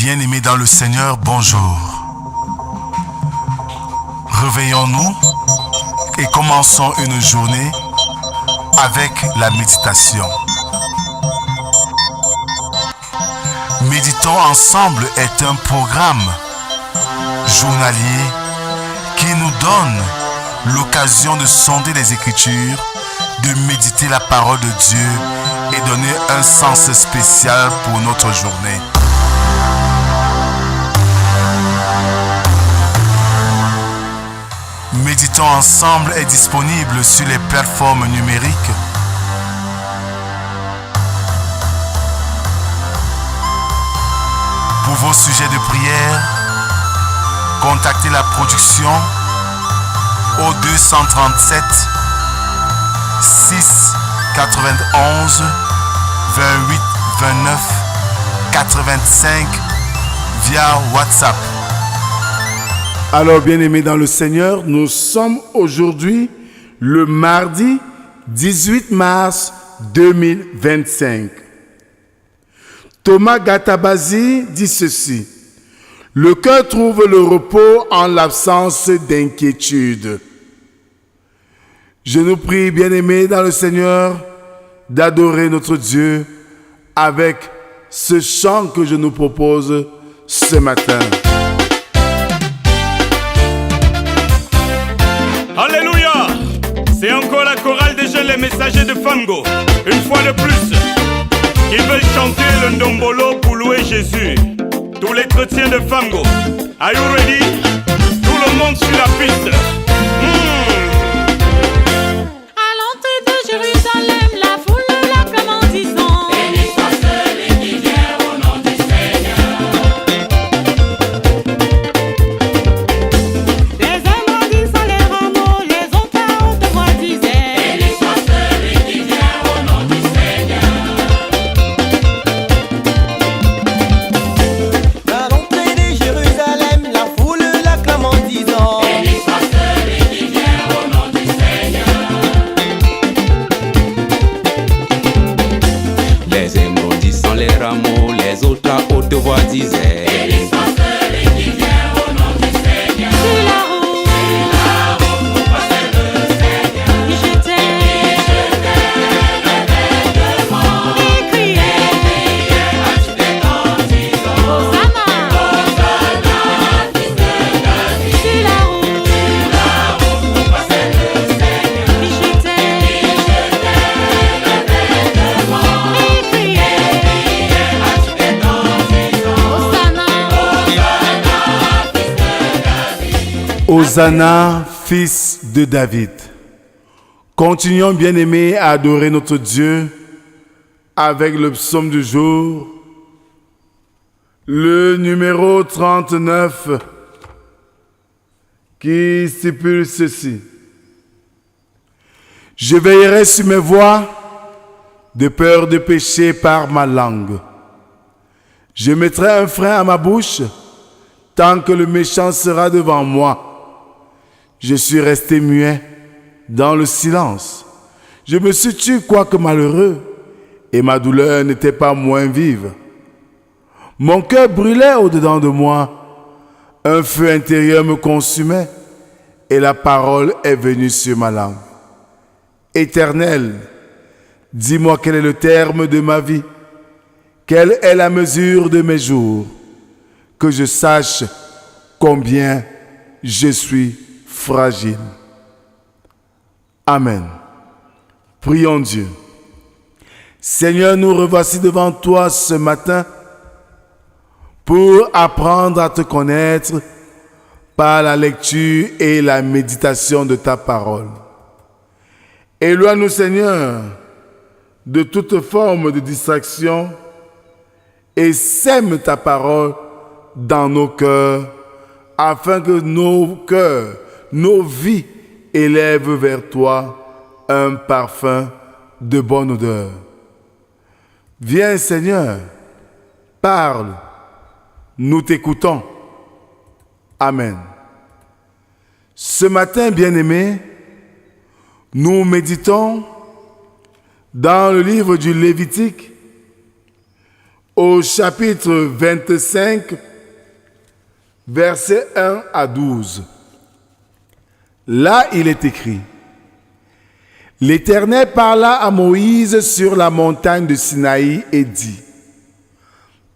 Bien-aimés dans le Seigneur, bonjour. Réveillons-nous et commençons une journée avec la méditation. Méditons ensemble est un programme journalier qui nous donne l'occasion de sonder les Écritures, de méditer la parole de Dieu et donner un sens spécial pour notre journée. Méditons ensemble est disponible sur les plateformes numériques. Pour vos sujets de prière, contactez la production au 237 6 91 28 29 85 via WhatsApp. Alors, bien-aimés dans le Seigneur, nous sommes aujourd'hui le mardi 18 mars 2025. Thomas Gatabazi dit ceci: le cœur trouve le repos en l'absence d'inquiétude. Je nous prie, bien-aimés dans le Seigneur, d'adorer notre Dieu avec ce chant que je nous propose ce matin. Alléluia! C'est encore la chorale des jeunes, les messagers de Fango. Une fois de plus, qui veulent chanter le Ndombolo pour louer Jésus. Tous les chrétiens de Fango. Are you ready? Tout le monde sur la piste. À l'entrée de Jérusalem, la foule l'acclame en disant: béni soit celui qui vient au nom du Seigneur. Les uns brandissant les rameaux, les autres à haute voix disaient: béni soit celui qui vient au nom du Seigneur. À l'entrée de Jérusalem, la foule l'acclame en disant: Béni soit celui qui vient au nom du Seigneur. Les uns brandissant les rameaux, les autres à haute voix disaient: Béni soit celui qui vient au nom du Seigneur. Sur la route, pour passer le Seigneur. Ils jetaient leurs vêtements et criaient à toutes les temps, disant: Hosanna, Hosanna, fils de David. Sur la route, pour passer le Seigneur. Ils jetaient leurs vêtements et criaient à toutes les temps, disant: Hosanna, Hosanna, fils de David. Continuons, bien-aimés, à adorer notre Dieu avec le psaume du jour, le numéro 39, qui stipule ceci: je veillerai sur mes voies, de peur de pécher par ma langue. Je mettrai un frein à ma bouche tant que le méchant sera devant moi. Je suis resté muet dans le silence. Je me suis tué quoique malheureux, et ma douleur n'était pas moins vive. Mon cœur brûlait au-dedans de moi, un feu intérieur me consumait, et la parole est venue sur ma langue. Éternel, dis-moi quel est le terme de ma vie, quelle est la mesure de mes jours, que je sache combien je suis fragile. Amen. Prions Dieu. Seigneur, nous revoici devant toi ce matin pour apprendre à te connaître par la lecture et la méditation de ta parole. Éloigne-nous, Seigneur, de toute forme de distraction et sème ta parole dans nos cœurs, afin que nos cœurs, nos vies élèvent vers toi un parfum de bonne odeur. Viens, Seigneur, parle, nous t'écoutons. Amen. Ce matin, bien-aimés, nous méditons dans le livre du Lévitique au chapitre 25, versets 1 à 12. Là, il est écrit: L'Éternel parla à Moïse sur la montagne de Sinaï et dit: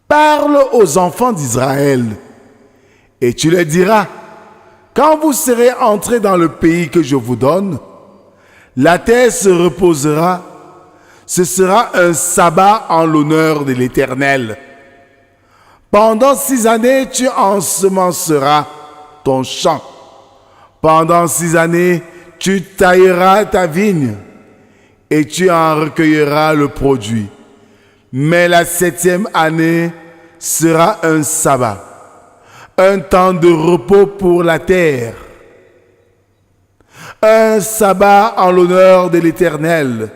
Parle aux enfants d'Israël, et tu leur diras: Quand vous serez entrés dans le pays que je vous donne, la terre se reposera. Ce sera un sabbat en l'honneur de l'Éternel. Pendant 6 années, tu ensemenceras ton champ. Pendant 6 années, tu tailleras ta vigne et tu en recueilleras le produit. Mais la 7e année sera un sabbat, un temps de repos pour la terre, un sabbat en l'honneur de l'Éternel.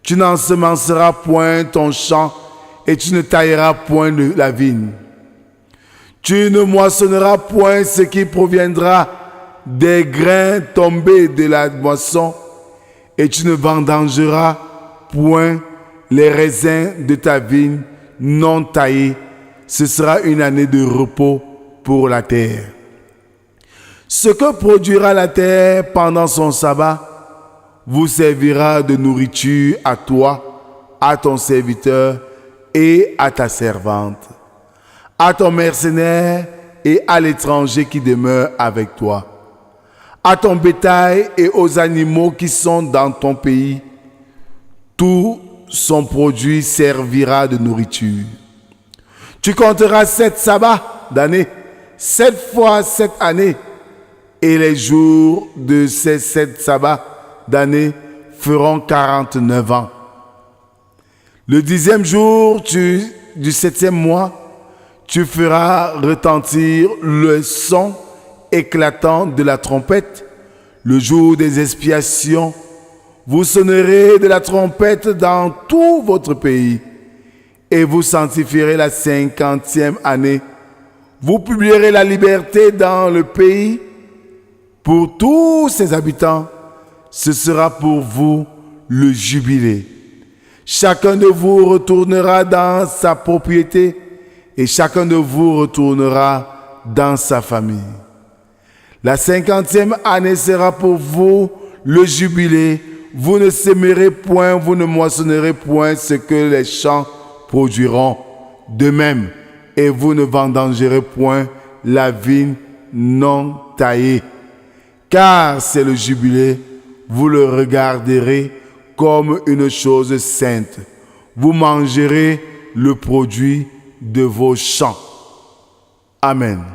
Tu n'ensemenceras point ton champ et tu ne tailleras point la vigne. Tu ne moissonneras point ce qui proviendra des grains tombés de la moisson et tu ne vendangeras point les raisins de ta vigne non taillés. Ce sera une année de repos pour la terre. Ce que produira la terre pendant son sabbat vous servira de nourriture à toi, à ton serviteur et à ta servante, à ton mercenaire et à l'étranger qui demeure avec toi, à ton bétail et aux animaux qui sont dans ton pays. Tout son produit servira de nourriture. Tu compteras 7 sabbats d'année, 7 fois 7 années, et les jours de ces 7 sabbats d'année feront 49 ans. Le 10e jour du 7e mois, tu feras retentir le son éclatant de la trompette. Le jour des expiations, vous sonnerez de la trompette dans tout votre pays et vous sanctifierez la 50e année. Vous publierez la liberté dans le pays pour tous ses habitants. Ce sera pour vous le jubilé. Chacun de vous retournera dans sa propriété et chacun de vous retournera dans sa famille. La 50e année sera pour vous le jubilé. Vous ne sèmerez point, vous ne moissonnerez point ce que les champs produiront. De même, et vous ne vendangerez point la vigne non taillée. Car c'est le jubilé, vous le regarderez comme une chose sainte. Vous mangerez le produit de vos champs. Amen.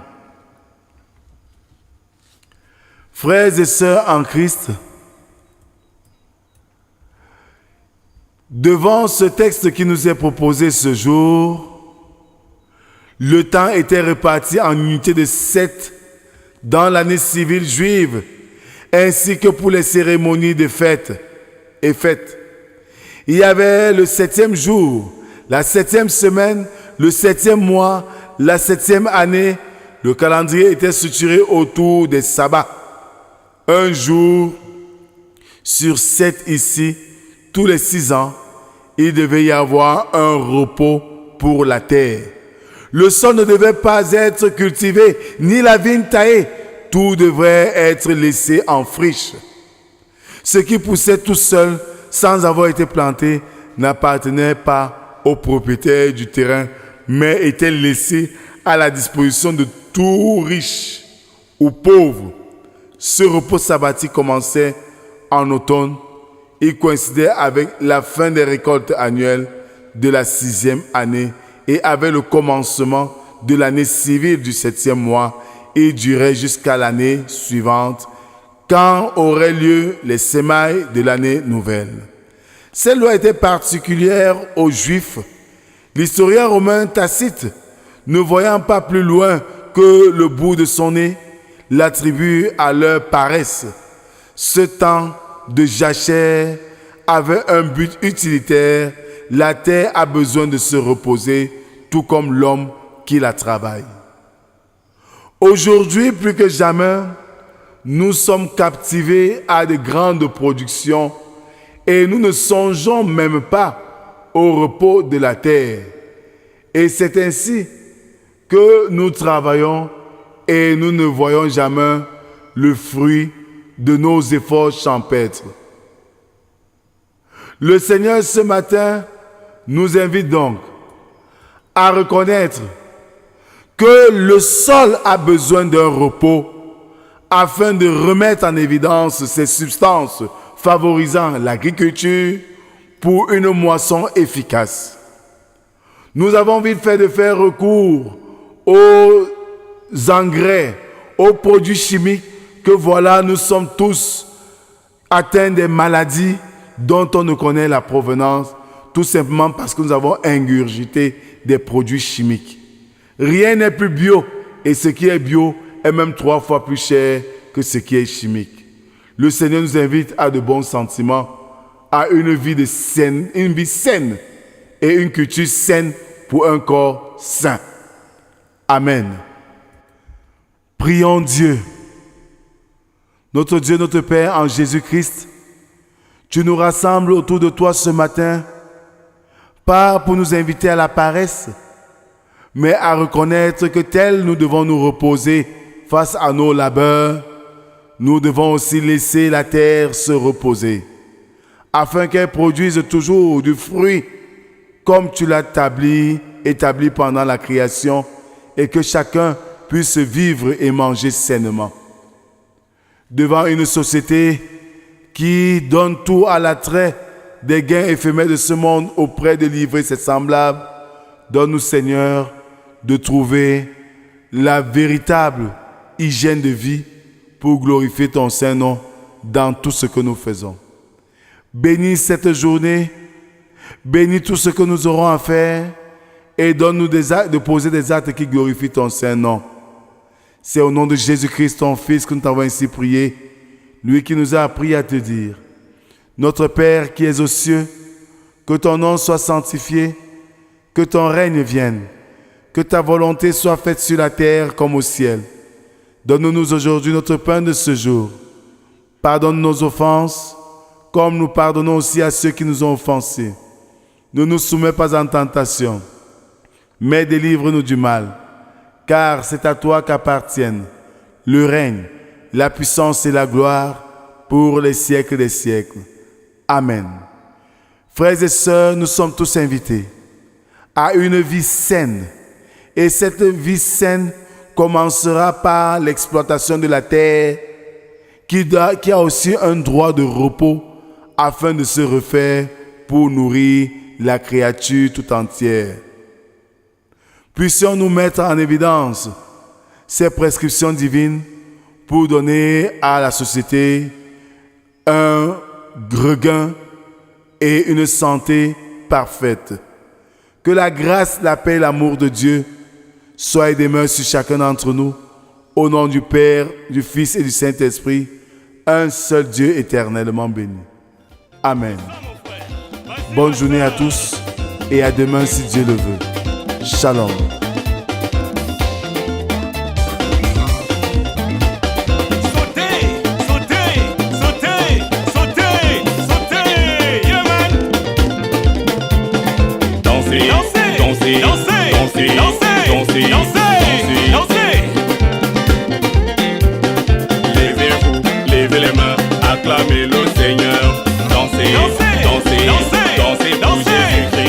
Frères et sœurs en Christ, devant ce texte qui nous est proposé ce jour, le temps était réparti en unités de 7 dans l'année civile juive, ainsi que pour les cérémonies de fête et fêtes. Il y avait le 7e jour, la 7e semaine, le 7e mois, la 7e année. Le calendrier était structuré autour des sabbats. Un jour sur 7 ici, tous les 6 ans, il devait y avoir un repos pour la terre. Le sol ne devait pas être cultivé, ni la vigne taillée. Tout devrait être laissé en friche. Ce qui poussait tout seul, sans avoir été planté, n'appartenait pas au propriétaire du terrain, mais était laissé à la disposition de tout riche ou pauvre. Ce repos sabbatique commençait en automne. Il coïncidait avec la fin des récoltes annuelles de la 6e année et avec le commencement de l'année civile du 7e mois et durait jusqu'à l'année suivante, quand auraient lieu les semailles de l'année nouvelle. Cette loi était particulière aux Juifs. L'historien romain Tacite, ne voyant pas plus loin que le bout de son nez, l'attribue à leur paresse. Ce temps de jachère avait un but utilitaire. La terre a besoin de se reposer, tout comme l'homme qui la travaille. Aujourd'hui, plus que jamais, nous sommes captivés à de grandes productions et nous ne songeons même pas au repos de la terre. Et c'est ainsi que nous travaillons et nous ne voyons jamais le fruit de nos efforts champêtres. Le Seigneur ce matin nous invite donc à reconnaître que le sol a besoin d'un repos afin de remettre en évidence ces substances favorisant l'agriculture pour une moisson efficace. Nous avons vite fait de faire recours aux engrais, aux produits chimiques que voilà, nous sommes tous atteints des maladies dont on ne connaît la provenance, tout simplement parce que nous avons ingurgité des produits chimiques. Rien n'est plus bio et ce qui est bio est même 3 fois plus cher que ce qui est chimique. Le Seigneur nous invite à de bons sentiments, à une vie saine et une culture saine pour un corps sain. Amen. Prions Dieu. Notre Dieu, notre Père, en Jésus-Christ, tu nous rassembles autour de toi ce matin, pas pour nous inviter à la paresse, mais à reconnaître que tel nous devons nous reposer face à nos labeurs, nous devons aussi laisser la terre se reposer, afin qu'elle produise toujours du fruit, comme tu l'as établi pendant la création, et que chacun puisse vivre et manger sainement. Devant une société qui donne tout à l'attrait des gains éphémères de ce monde auprès de livrer ses semblables, donne-nous, Seigneur, de trouver la véritable hygiène de vie pour glorifier ton Saint-Nom dans tout ce que nous faisons. Bénis cette journée, bénis tout ce que nous aurons à faire et donne-nous de poser des actes qui glorifient ton Saint-Nom. C'est au nom de Jésus-Christ, ton Fils, que nous t'avons ainsi prié, lui qui nous a appris à te dire: Notre Père qui es aux cieux, que ton nom soit sanctifié, que ton règne vienne, que ta volonté soit faite sur la terre comme au ciel. Donne-nous aujourd'hui notre pain de ce jour. Pardonne nos offenses, comme nous pardonnons aussi à ceux qui nous ont offensés. Ne nous soumets pas en tentation, mais délivre-nous du mal. Car c'est à toi qu'appartiennent le règne, la puissance et la gloire pour les siècles des siècles. Amen. Frères et sœurs, nous sommes tous invités à une vie saine. Et cette vie saine commencera par l'exploitation de la terre qui a aussi un droit de repos afin de se refaire pour nourrir la créature tout entière. Puissions-nous mettre en évidence ces prescriptions divines pour donner à la société un regain et une santé parfaite. Que la grâce, la paix et l'amour de Dieu soient et demeurent sur chacun d'entre nous, au nom du Père, du Fils et du Saint-Esprit, un seul Dieu éternellement béni. Amen. Bonne journée à tous et à demain si Dieu le veut. Shalom. Levez-vous, levez les mains, acclamez le Seigneur. Dansez, dansez, dansez, dansez, dansez pour Jésus-Christ.